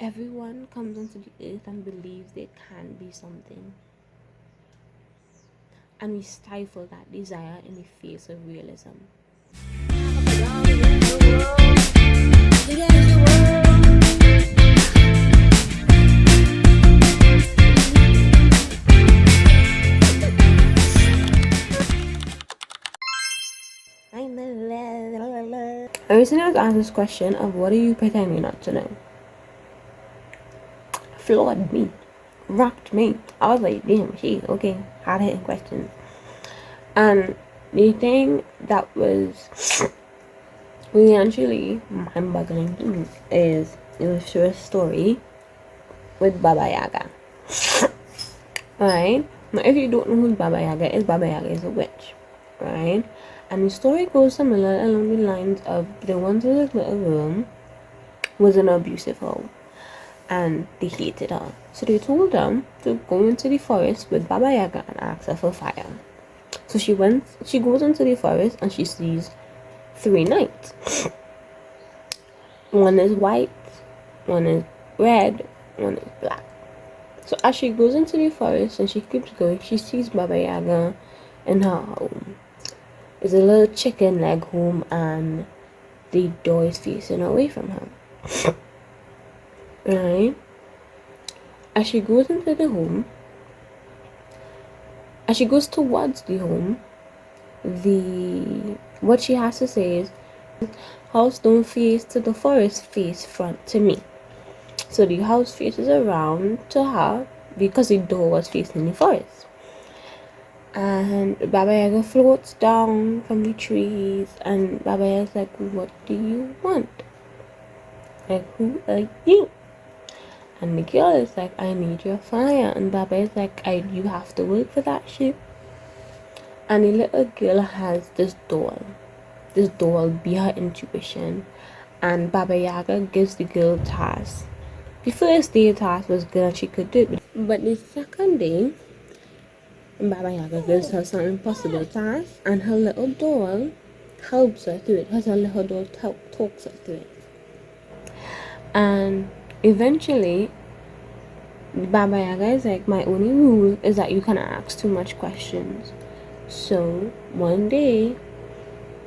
Everyone comes onto the earth and believes they can be something, and we stifle that desire in the face of realism. I recently was asked this question of what are you pretending not to know? Floored me, rocked me. I was like, damn, she okay, hard hitting questions. And the thing that was really actually mind-boggling to me is it was through a story with Baba Yaga. Right? Now, if you don't know who Baba Yaga is a witch, right? And the story goes similar along the lines of there once was this little room was an abusive home, and they hated her. So they told them to go into the forest with Baba Yaga and ask her for fire. So she goes into the forest and she sees 3 knights. One is white, one is red, one is black. So as she goes into the forest and she keeps going, she sees Baba Yaga in her home. It's a little chicken leg home and the door is facing away from her. Right? As she goes into the home, as she goes towards the home, what she has to say is, house don't face to the forest, face front to me. So the house faces around to her because the door was facing the forest. And Baba Yaga floats down from the trees and Baba Yaga's like, what do you want? Like, who are you? And the girl is like, I need your fire. And Baba is like, you have to work for that shit. And the little girl has this doll. This doll be her intuition. And Baba Yaga gives the girl tasks. The first day task was good and she could do it. But the second day, Baba Yaga gives her some impossible task and her little doll helps her through it. Her little doll talks her through it. And eventually, Baba Yaga is like, my only rule is that you cannot ask too much questions. So one day,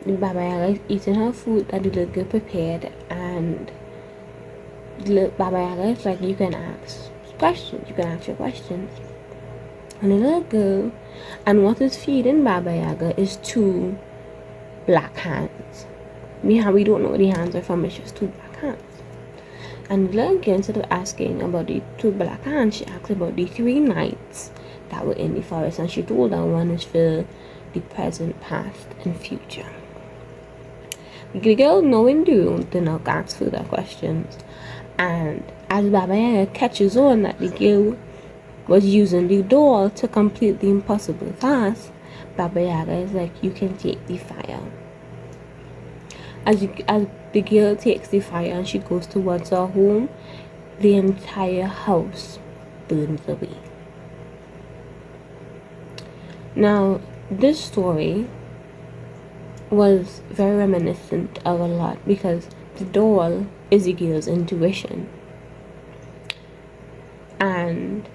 Baba Yaga is eating her food that the little girl prepared, and Baba Yaga is like, you can ask questions, you can ask your questions. And the little girl, and what is feeding Baba Yaga is 2 black hands. We don't know where the hands are from, it's just 2 black hands. And the little girl, instead of asking about the 2 black hands, she asked about the 3 knights that were in the forest, and she told her one is for the present, past, and future. The girl, knowing the room, did not ask further questions. And as Baba Yaga catches on that the girl was using the doll to complete the impossible task, Baba Yaga is like, you can take the fire. As the girl takes the fire and she goes towards her home, the entire house burns away. Now, this story was very reminiscent of a lot because the doll is the girl's intuition. And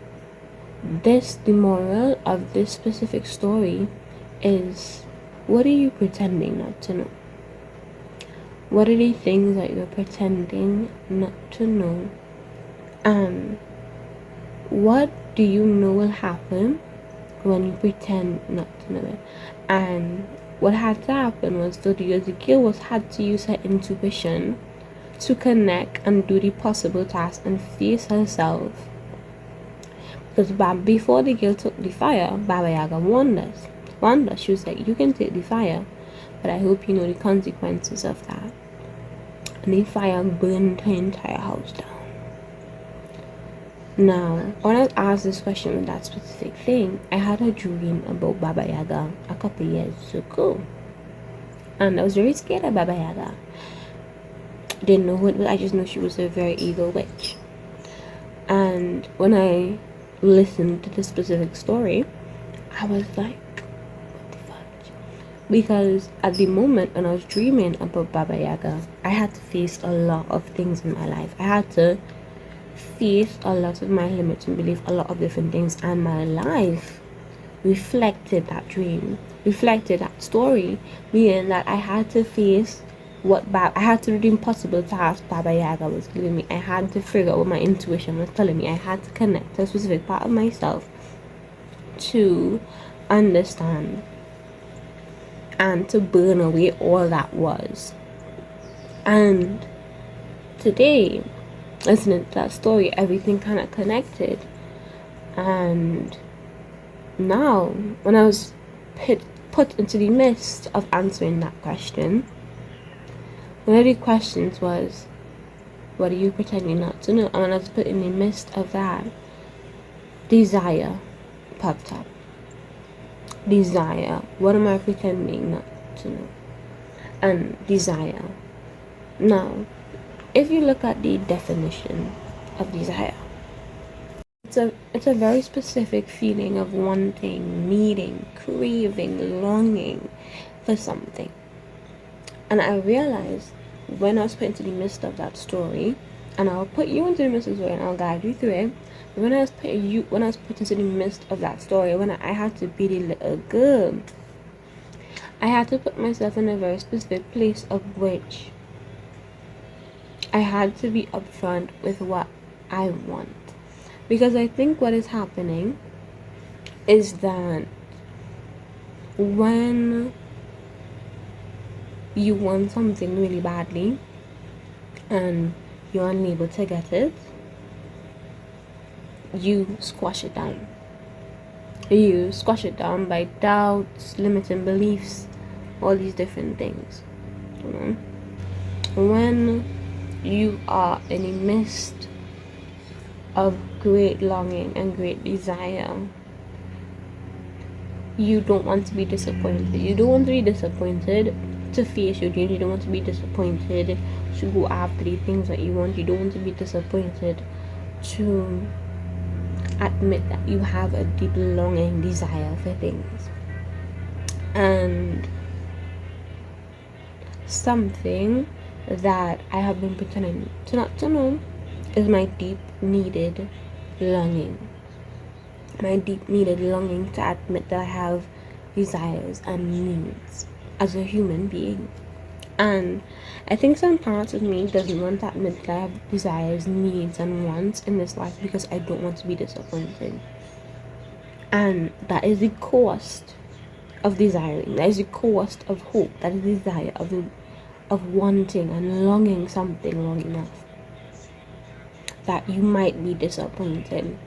the moral of this specific story is, what are you pretending not to know? What are the things that you're pretending not to know? And what do you know will happen when you pretend not to know it? And what had to happen was the girl had to use her intuition to connect and do the possible task and face herself. Because before the girl took the fire, Baba Yaga warned us. She was like, you can take the fire, but I hope you know the consequences of that. And the fire burned her entire house down. Now, when I was asked this question with that specific thing, I had a dream about Baba Yaga a couple years ago. And I was very scared of Baba Yaga. Didn't know who it was, I just know she was a very evil witch. And when I listened to this specific story, I was like, what the fudge? Because at the moment when I was dreaming about Baba Yaga, I had to face a lot of things in my life. I had to face a lot of my limiting belief, a lot of different things, and my life reflected that dream, reflected that story, meaning that I had to face I had to do the impossible task Baba Yaga was giving me. I had to figure out what my intuition was telling me. I had to connect to a specific part of myself to understand and to burn away all that was. And today, listening to that story, everything kind of connected. And now, when I was put into the midst of answering that question, one of the questions was, what are you pretending not to know? And when I was put in the midst of that, desire popped up. Desire. What am I pretending not to know? And desire. Now, if you look at the definition of desire, it's a very specific feeling of wanting, needing, craving, longing for something. And I realized when I was put into the midst of that story, and I'll put you into the midst of the story and I'll guide you through it. But when I was put into the midst of that story, when I had to be the little girl, I had to put myself in a very specific place of which I had to be upfront with what I want. Because I think what is happening is that when you want something really badly and you're unable to get it, you squash it down. You squash it down by doubts, limiting beliefs, all these different things. You know? When you are in the midst of great longing and great desire, you don't want to be disappointed. You don't want to be disappointed to face your dreams. You don't want to be disappointed to go after the things that you want. You don't want to be disappointed to admit that you have a deep longing desire for things. And something that I have been pretending to not to know is my deep needed longing. My deep needed longing to admit that I have desires and needs as a human being. And I think some parts of me doesn't want to admit that I have desires, needs, and wants in this life because I don't want to be disappointed. And that is the cost of desiring. That is the cost of hope. That is the desire of wanting and longing something long enough that you might be disappointed.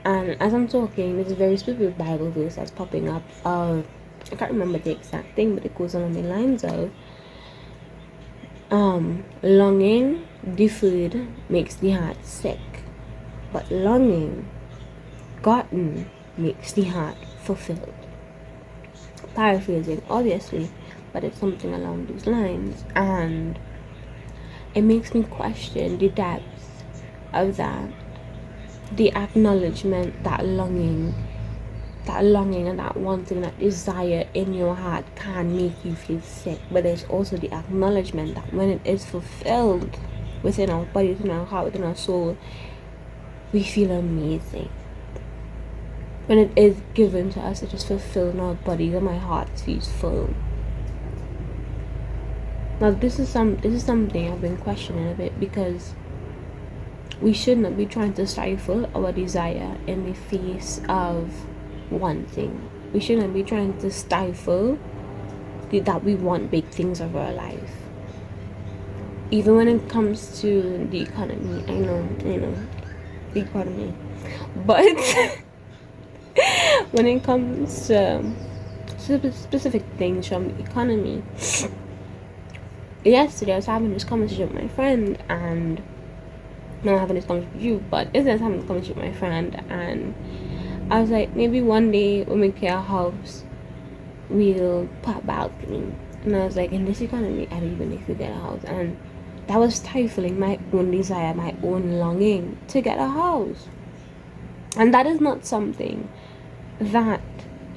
And as I'm talking, there's a very specific Bible verse that's popping up. I can't remember the exact thing, but it goes along the lines of longing deferred makes the heart sick, but longing gotten makes the heart fulfilled. Paraphrasing, obviously, but it's something along those lines, and it makes me question the depths of that, the acknowledgement that longing and that wanting, that desire in your heart can make you feel sick. But there's also the acknowledgement that when it is fulfilled within our body, within our heart, within our soul, we feel amazing. When it is given to us, it is fulfilled in our bodies and my heart feels full. Now this is something I've been questioning a bit, because we should not be trying to stifle our desire in the face of wanting. We shouldn't be trying to stifle that we want big things of our life. Even when it comes to the economy, I know, the economy. But when it comes to specific things from the economy, yesterday I was having this conversation with my friend, and not having this conversation with you, but it's just having this conversation with my friend, and I was like, maybe one day when we get a house, we'll put a balcony. And I was like, in this economy, I don't even know if we get a house. And that was stifling my own desire, my own longing to get a house. And that is not something that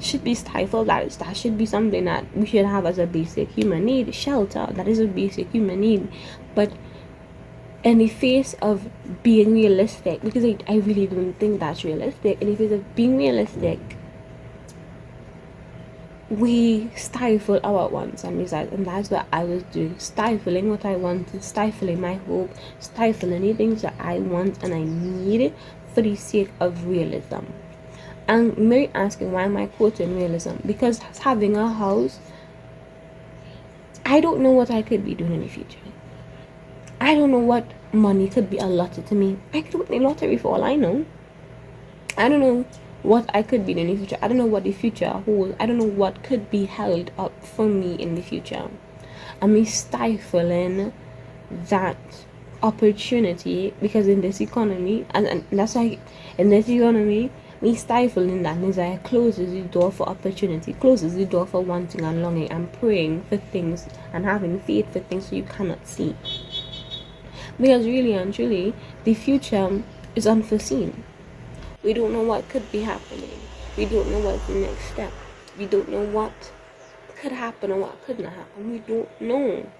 should be stifled. That should be something that we should have as a basic human need. Shelter, that is a basic human need. But in the face of being realistic, because I really don't think that's realistic, in the face of being realistic, we stifle our wants and desires, and that's what I was doing, stifling what I wanted, stifling my hope, stifling the things that I want and I need for the sake of realism. And Mary asking, why am I quoting realism? Because having a house, I don't know what I could be doing in the future. I don't know what money could be allotted to me. I could win the lottery for all I know. I don't know what I could be in the future. I don't know what the future holds. I don't know what could be held up for me in the future. And me stifling that opportunity, because in this economy, and that's why in this economy, me stifling that desire closes the door for opportunity, closes the door for wanting and longing and praying for things and having faith for things you cannot see. Because really and truly, the future is unforeseen. We don't know what could be happening. We don't know what's the next step. We don't know what could happen or what could not happen. We don't know.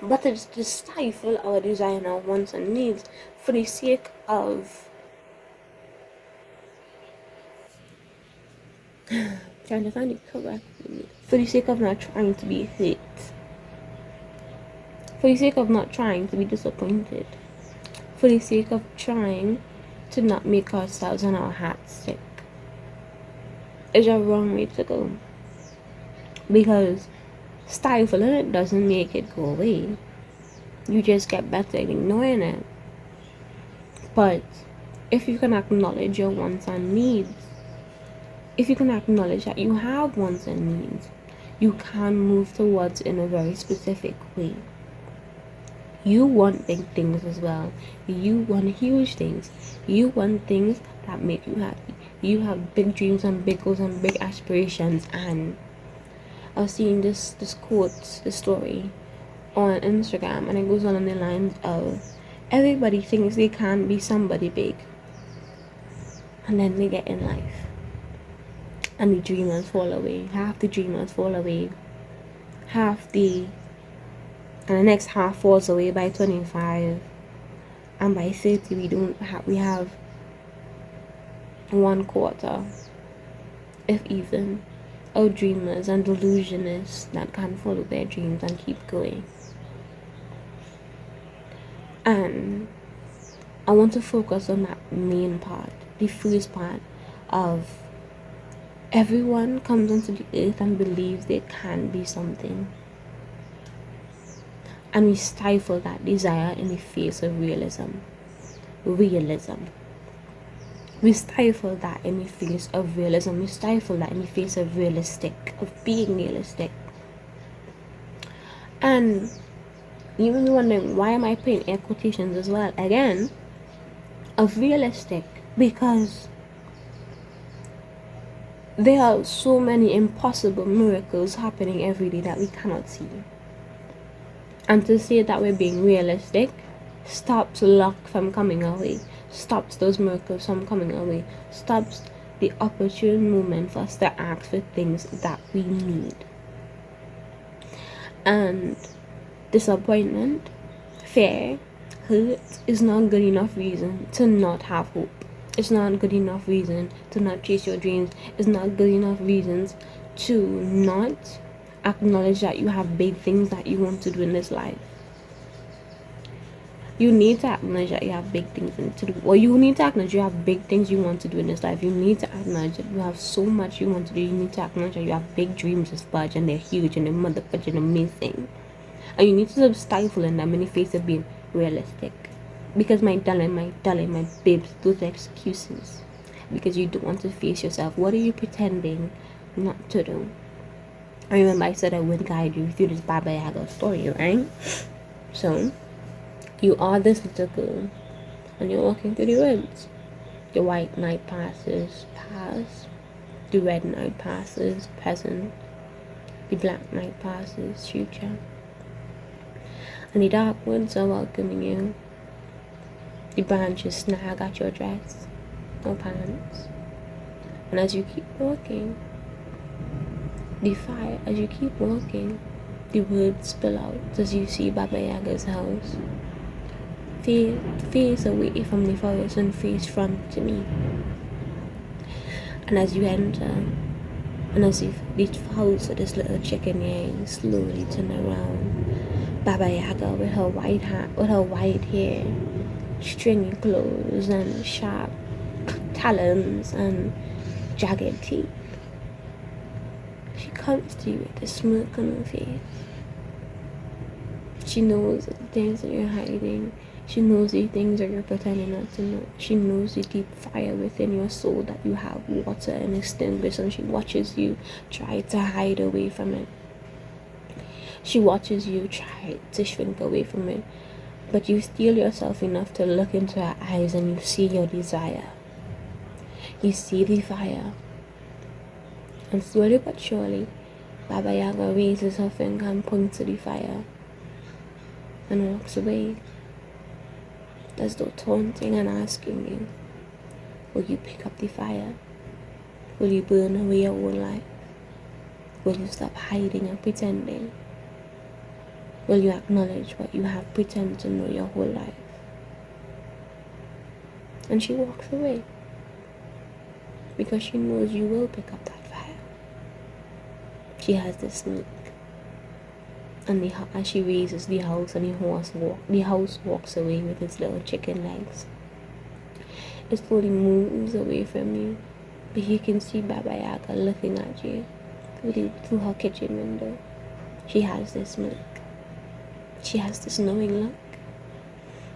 But it's to stifle our desire and our wants and needs for the sake of trying to find it correctly. For the sake of not trying to be hurt. For the sake of not trying to be disappointed. For the sake of trying to not make ourselves and our hearts sick. Is a wrong way to go. Because stifling it doesn't make it go away. You just get better at ignoring it. But if you can acknowledge your wants and needs, if you can acknowledge that you have wants and needs, you can move towards in a very specific way. You want big things as well. You want huge things. You want things that make you happy. You have big dreams and big goals and big aspirations. And I was seeing this quote, this story on Instagram, and it goes on the lines of, everybody thinks they can be somebody big, and then they get in life and the dreamers fall away. Half the dreamers fall away. And the next half falls away by 25, and by 30 we have 1/4, if even, of dreamers and delusionists that can follow their dreams and keep going. And I want to focus on that main part, the first part of everyone comes into the earth and believes they can be something. And we stifle that desire in the face of realism. We stifle that in the face of realism. We stifle that in the face of being realistic. And you may be wondering, why am I putting air quotations as well? Again, of realistic, because there are so many impossible miracles happening every day that we cannot see. And to say that we're being realistic stops luck from coming our way, stops those miracles from coming our way, stops the opportune moment for us to ask for things that we need. And disappointment, fear, hurt is not good enough reason to not have hope. It's not good enough reason to not chase your dreams. It's not good enough reasons to not acknowledge that you have big things that you want to do in this life. You need to acknowledge that you have big things to do. Or you need to acknowledge you have big things you want to do in this life. You need to acknowledge that you have so much you want to do. You need to acknowledge that you have big dreams as fudge, and they're huge and they're motherfucking amazing. And you need to stifle in them in the face of being realistic. Because my darling, my babes, those are excuses. Because you don't want to face yourself. What are you pretending not to do? I remember I said I would guide you through this Baba Yaga story, right? So, you are this little girl, and you're walking through the woods. The white knight passes, past. The red knight passes, present. The black knight passes, future. And the dark woods are welcoming you. The branches snag at your dress, no pants. And as you keep walking, as you keep walking, the words spill out as you see Baba Yaga's house. face away from the forest and face front to me. And as you enter, and as you reach house with this little chicken here, you slowly turn around. Baba Yaga with her white hair, stringy clothes, and sharp talons and jagged teeth. She comes to you with a smirk on her face. She knows the things that you're hiding. She knows the things that you're pretending not to know. She knows the deep fire within your soul that you have water and extinguish, and she watches you try to hide away from it. She watches you try to shrink away from it. But you steel yourself enough to look into her eyes and you see your desire. You see the fire. And slowly but surely, Baba Yaga raises her finger and points to the fire and walks away, as though taunting and asking you, will you pick up the fire? Will you burn away your own life? Will you stop hiding and pretending? Will you acknowledge what you have pretended to know your whole life? And she walks away because she knows you will pick up that fire. She has this sneak. And as she raises the house and the house walks away with its little chicken legs. It slowly moves away from you, but you can see Baba Yaga looking at you through her kitchen window. She has this look. She has this knowing look,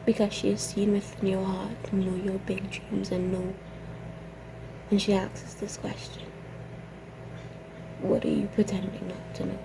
because she has seen within your heart, know your big dreams and she asks this question: what are you pretending not to know?